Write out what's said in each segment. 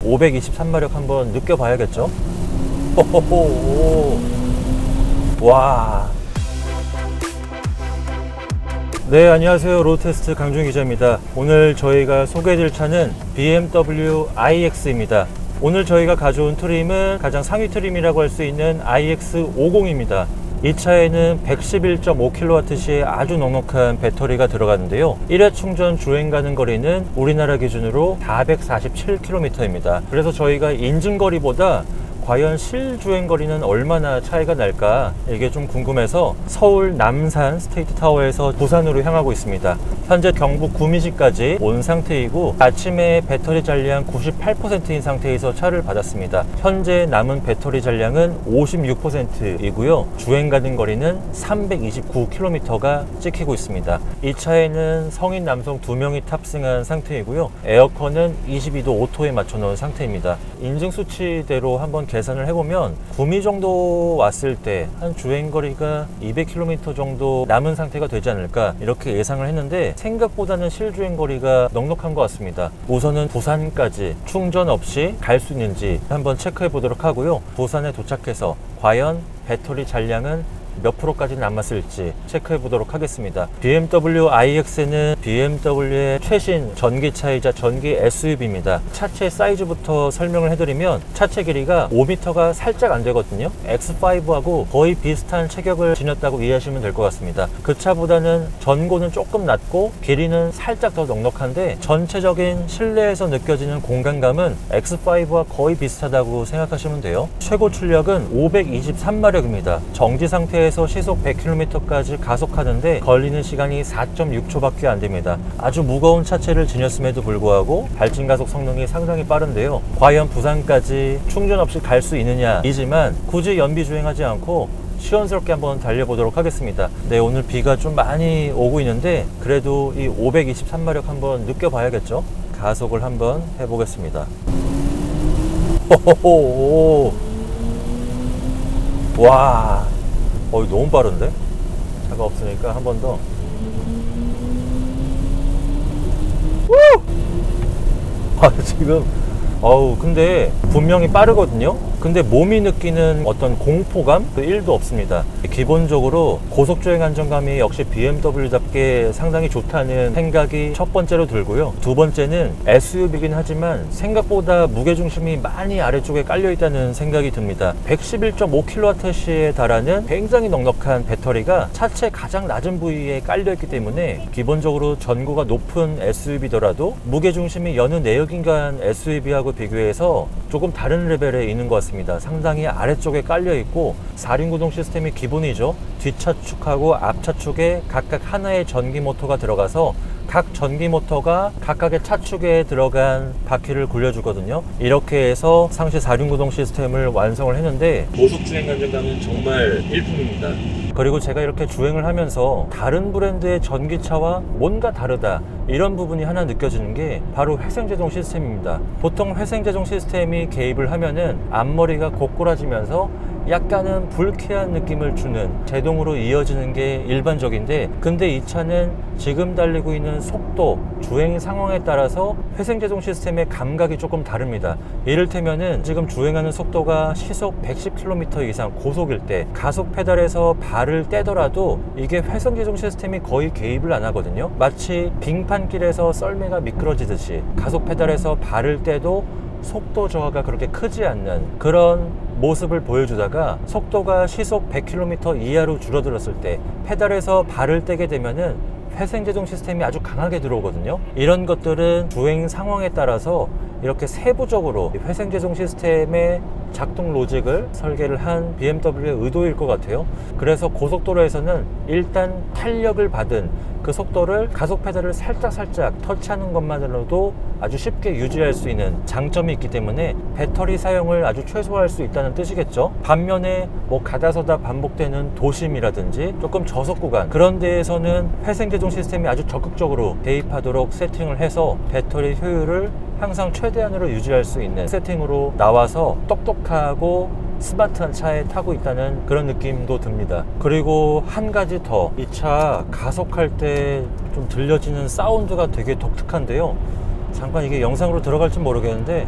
523마력 한번 느껴봐야겠죠. 호호호. 와. 네, 안녕하세요. 로드테스트 강준 기자입니다. 오늘 저희가 소개해드릴 차는 BMW iX입니다. 오늘 저희가 가져온 트림은 가장 상위 트림이라고 할 수 있는 iX50입니다. 이 차에는 111.5kWh의 아주 넉넉한 배터리가 들어가는데요. 1회 충전 주행 가는 거리는 우리나라 기준으로 447km입니다. 그래서 저희가 인증거리보다 과연 실주행거리는 얼마나 차이가 날까, 이게 좀 궁금해서 서울 남산 스테이트 타워에서 부산으로 향하고 있습니다. 현재 경북 구미시까지 온 상태이고 아침에 배터리 잔량 98%인 상태에서 차를 받았습니다. 현재 남은 배터리 잔량은 56%이고요 주행 가는 거리는 329km가 찍히고 있습니다. 이 차에는 성인 남성 2명이 탑승한 상태이고요 에어컨은 22도 오토에 맞춰 놓은 상태입니다. 인증 수치대로 한번 계산을 해보면 구미 정도 왔을 때 한 주행거리가 200km 정도 남은 상태가 되지 않을까, 이렇게 예상을 했는데 생각보다는 실주행거리가 넉넉한 것 같습니다. 우선은 부산까지 충전 없이 갈 수 있는지 한번 체크해 보도록 하고요. 부산에 도착해서 과연 배터리 잔량은 몇 프로까지 남았을지 체크해 보도록 하겠습니다. BMW iX는 BMW의 최신 전기차이자 전기 SUV입니다. 차체 사이즈부터 설명을 해드리면 차체 길이가 5m가 살짝 안 되거든요. X5하고 거의 비슷한 체격을 지녔다고 이해하시면 될 것 같습니다. 그 차보다는 전고는 조금 낮고 길이는 살짝 더 넉넉한데 전체적인 실내에서 느껴지는 공간감은 X5와 거의 비슷하다고 생각하시면 돼요. 최고 출력은 523마력입니다. 정지 상태에서 시속 100km까지 가속하는데 걸리는 시간이 4.6초밖에 안 됩니다. 아주 무거운 차체를 지녔음에도 불구하고 발진 가속 성능이 상당히 빠른데요. 과연 부산까지 충전 없이 갈 수 있느냐 이지만 굳이 연비 주행하지 않고 시원스럽게 한번 달려보도록 하겠습니다. 네, 오늘 비가 좀 많이 오고 있는데 그래도 이 523마력 한번 느껴봐야겠죠. 가속을 한번 해보겠습니다. 호호호. 와, 너무 빠른데? 차가 없으니까 한 번 더. 지금 근데 분명히 빠르거든요. 근데 몸이 느끼는 어떤 공포감? 1도 없습니다. 기본적으로 고속주행 안정감이 역시 BMW답게 상당히 좋다는 생각이 첫 번째로 들고요. 두 번째는 SUV이긴 하지만 생각보다 무게중심이 많이 아래쪽에 깔려 있다는 생각이 듭니다. 111.5kWh에 달하는 굉장히 넉넉한 배터리가 차체 가장 낮은 부위에 깔려 있기 때문에 기본적으로 전고가 높은 SUV더라도 무게중심이 여느 내연기관 SUV하고 비교해서 조금 다른 레벨에 있는 것 같습니다. 상당히 아래쪽에 깔려 있고 4륜 구동 시스템이 기본이죠. 뒷차축하고 앞차축에 각각 하나의 전기 모터가 들어가서 각 전기 모터가 각각의 차축에 들어간 바퀴를 굴려주거든요. 이렇게 해서 상시 4륜 구동 시스템을 완성을 했는데 고속주행 안정감은 정말 일품입니다. 그리고 제가 이렇게 주행을 하면서 다른 브랜드의 전기차와 뭔가 다르다, 이런 부분이 하나 느껴지는 게 바로 회생제동 시스템입니다. 보통 회생제동 시스템이 개입을 하면은 앞머리가 고꾸라지면서 약간은 불쾌한 느낌을 주는, 제동으로 이어지는 게 일반적인데, 근데 이 차는 지금 달리고 있는 속도, 주행 상황에 따라서 회생제동 시스템의 감각이 조금 다릅니다. 이를테면은 지금 주행하는 속도가 시속 110km 이상 고속일 때 가속 페달에서 발을 떼더라도 이게 회생제동 시스템이 거의 개입을 안 하거든요. 마치 빙판길에서 썰매가 미끄러지듯이 가속 페달에서 발을 떼도 속도 저하가 그렇게 크지 않는 그런 모습을 보여주다가 속도가 시속 100km 이하로 줄어들었을 때 페달에서 발을 떼게 되면은 회생제동 시스템이 아주 강하게 들어오거든요. 이런 것들은 주행 상황에 따라서 이렇게 세부적으로 회생제동 시스템의 작동 로직을 설계를 한 BMW의 의도일 것 같아요. 그래서 고속도로에서는 일단 탄력을 받은 그 속도를 가속 페달을 살짝 터치하는 것만으로도 아주 쉽게 유지할 수 있는 장점이 있기 때문에 배터리 사용을 아주 최소화할 수 있다는 뜻이겠죠. 반면에 가다서다 반복되는 도심이라든지 조금 저속 구간, 그런 데에서는 회생제동 시스템이 아주 적극적으로 개입하도록 세팅을 해서 배터리 효율을 항상 최대한으로 유지할 수 있는 세팅으로 나와서 똑똑하고 스마트한 차에 타고 있다는 그런 느낌도 듭니다. 그리고 한 가지 더, 이 차 가속할 때 좀 들려지는 사운드가 되게 독특한데요. 잠깐 이게 영상으로 들어갈지 모르겠는데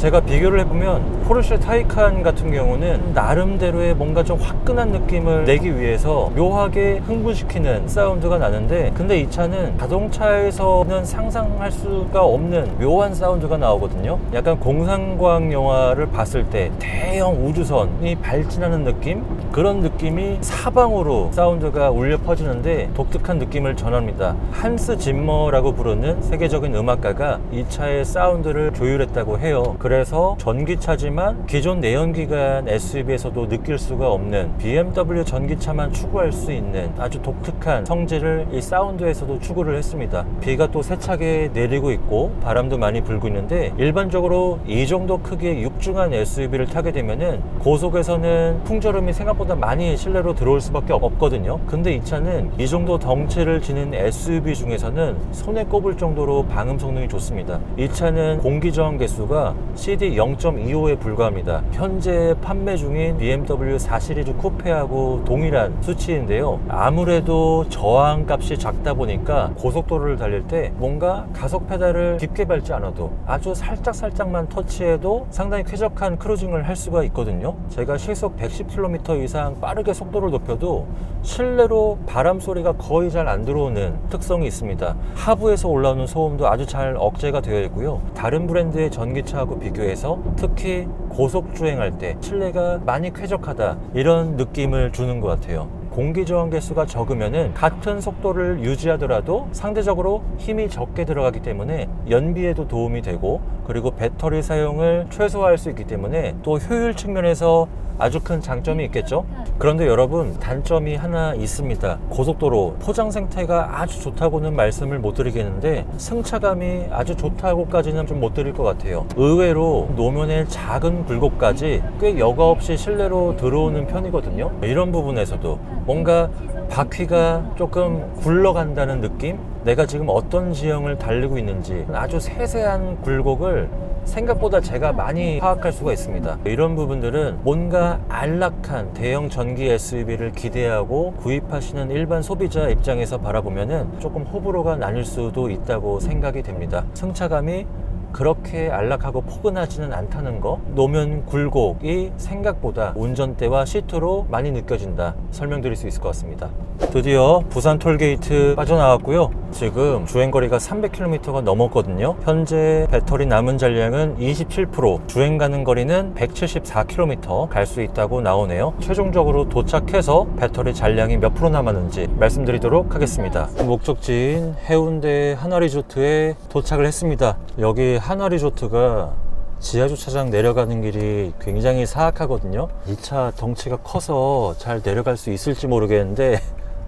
제가 비교를 해보면 포르쉐 타이칸 같은 경우는 나름대로의 뭔가 좀 화끈한 느낌을 내기 위해서 묘하게 흥분시키는 사운드가 나는데, 근데 이 차는 자동차에서는 상상할 수가 없는 묘한 사운드가 나오거든요. 약간 공상과학 영화를 봤을 때 대형 우주선이 발진하는 느낌? 그런 느낌이 사방으로 사운드가 울려 퍼지는데 독특한 느낌을 전합니다. 한스 짐머라고 부르는 세계적인 음악가가 이 차의 사운드를 조율했다고 해요. 그래서 전기차지만 기존 내연기관 SUV에서도 느낄 수가 없는 BMW 전기차만 추구할 수 있는 아주 독특한 성질을 이 사운드에서도 추구를 했습니다. 비가 또 세차게 내리고 있고 바람도 많이 불고 있는데, 일반적으로 이 정도 크기의 육중한 SUV를 타게 되면은 고속에서는 풍절음이 생각보다 많이 실내로 들어올 수밖에 없거든요. 근데 이 차는 이 정도 덩치를 지닌 SUV 중에서는 손에 꼽을 정도로 방음 성능이 좋습니다. 이 차는 공기 저항 개수가 CD 0.25에 불과합니다. 현재 판매 중인 BMW 4 시리즈 쿠페하고 동일한 수치인데요. 아무래도 저항 값이 작다 보니까 고속도로를 달릴 때 뭔가 가속 페달을 깊게 밟지 않아도 아주 살짝만 터치해도 상당히 쾌적한 크루징을 할 수가 있거든요. 제가 시속 110km 이상 빠르게 속도를 높여도 실내로 바람 소리가 거의 잘 안 들어오는 특성이 있습니다. 하부에서 올라오는 소음도 아주 잘 억제가 되어 있고요. 다른 브랜드의 전기차하고 비교해서 특히 고속 주행할 때 실내가 많이 쾌적하다, 이런 느낌을 주는 것 같아요. 공기 저항 개수가 적으면은 같은 속도를 유지하더라도 상대적으로 힘이 적게 들어가기 때문에 연비에도 도움이 되고, 그리고 배터리 사용을 최소화할 수 있기 때문에 또 효율 측면에서 아주 큰 장점이 있겠죠. 그런데 여러분, 단점이 하나 있습니다. 고속도로 포장 상태가 아주 좋다고는 말씀을 못 드리겠는데 승차감이 아주 좋다고까지는 좀 못 드릴 것 같아요. 의외로 노면의 작은 굴곡까지 꽤 여과 없이 실내로 들어오는 편이거든요. 이런 부분에서도 뭔가 바퀴가 조금 굴러간다는 느낌? 내가 지금 어떤 지형을 달리고 있는지 아주 세세한 굴곡을 생각보다 제가 많이 파악할 수가 있습니다. 이런 부분들은 뭔가 안락한 대형 전기 SUV를 기대하고 구입하시는 일반 소비자 입장에서 바라보면은 조금 호불호가 나뉠 수도 있다고 생각이 됩니다. 승차감이 그렇게 안락하고 포근하지는 않다는 거, 노면 굴곡이 생각보다 운전대와 시트로 많이 느껴진다, 설명드릴 수 있을 것 같습니다. 드디어 부산 톨게이트 빠져나왔고요. 지금 주행거리가 300km가 넘었거든요. 현재 배터리 남은 잔량은 27%, 주행 가는 거리는 174km 갈 수 있다고 나오네요. 최종적으로 도착해서 배터리 잔량이 몇 프로 남았는지 말씀드리도록 하겠습니다. 목적지인 해운대 하나리조트에 도착을 했습니다. 여기 하나리조트가 지하주차장 내려가는 길이 굉장히 사악하거든요. 이 차 덩치가 커서 잘 내려갈 수 있을지 모르겠는데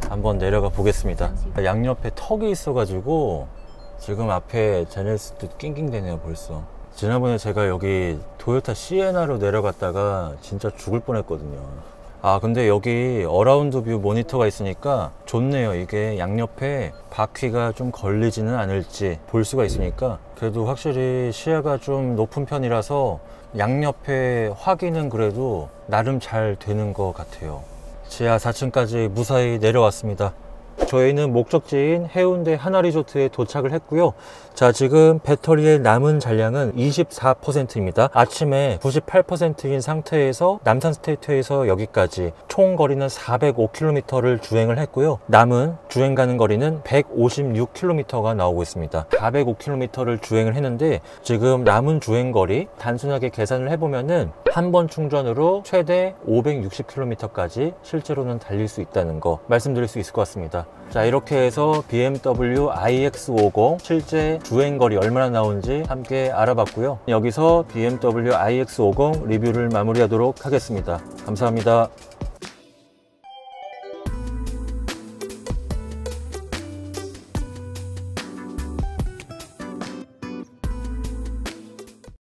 한번 내려가 보겠습니다. 양옆에 턱이 있어가지고 지금 앞에 제네시스도 낑낑대네요 벌써. 지난번에 제가 여기 토요타 시에나로 내려갔다가 진짜 죽을 뻔했거든요. 아, 근데 여기 어라운드 뷰 모니터가 있으니까 좋네요. 이게 양옆에 바퀴가 좀 걸리지는 않을지 볼 수가 있으니까 그래도 확실히 시야가 좀 높은 편이라서 양옆에 확인은 그래도 나름 잘 되는 것 같아요. 지하 4층까지 무사히 내려왔습니다. 저희는 목적지인 해운대 하나리조트에 도착을 했고요. 자, 지금 배터리의 남은 잔량은 24%입니다. 아침에 98%인 상태에서 남산 스테이트에서 여기까지 총 거리는 405km를 주행을 했고요. 남은 주행 가는 거리는 156km가 나오고 있습니다. 405km를 주행을 했는데 지금 남은 주행 거리 단순하게 계산을 해보면은 한 번 충전으로 최대 560km까지 실제로는 달릴 수 있다는 거 말씀드릴 수 있을 것 같습니다. 자, 이렇게 해서 BMW iX50 실제 주행거리 얼마나 나오는지 함께 알아봤고요. 여기서 BMW iX50 리뷰를 마무리하도록 하겠습니다. 감사합니다.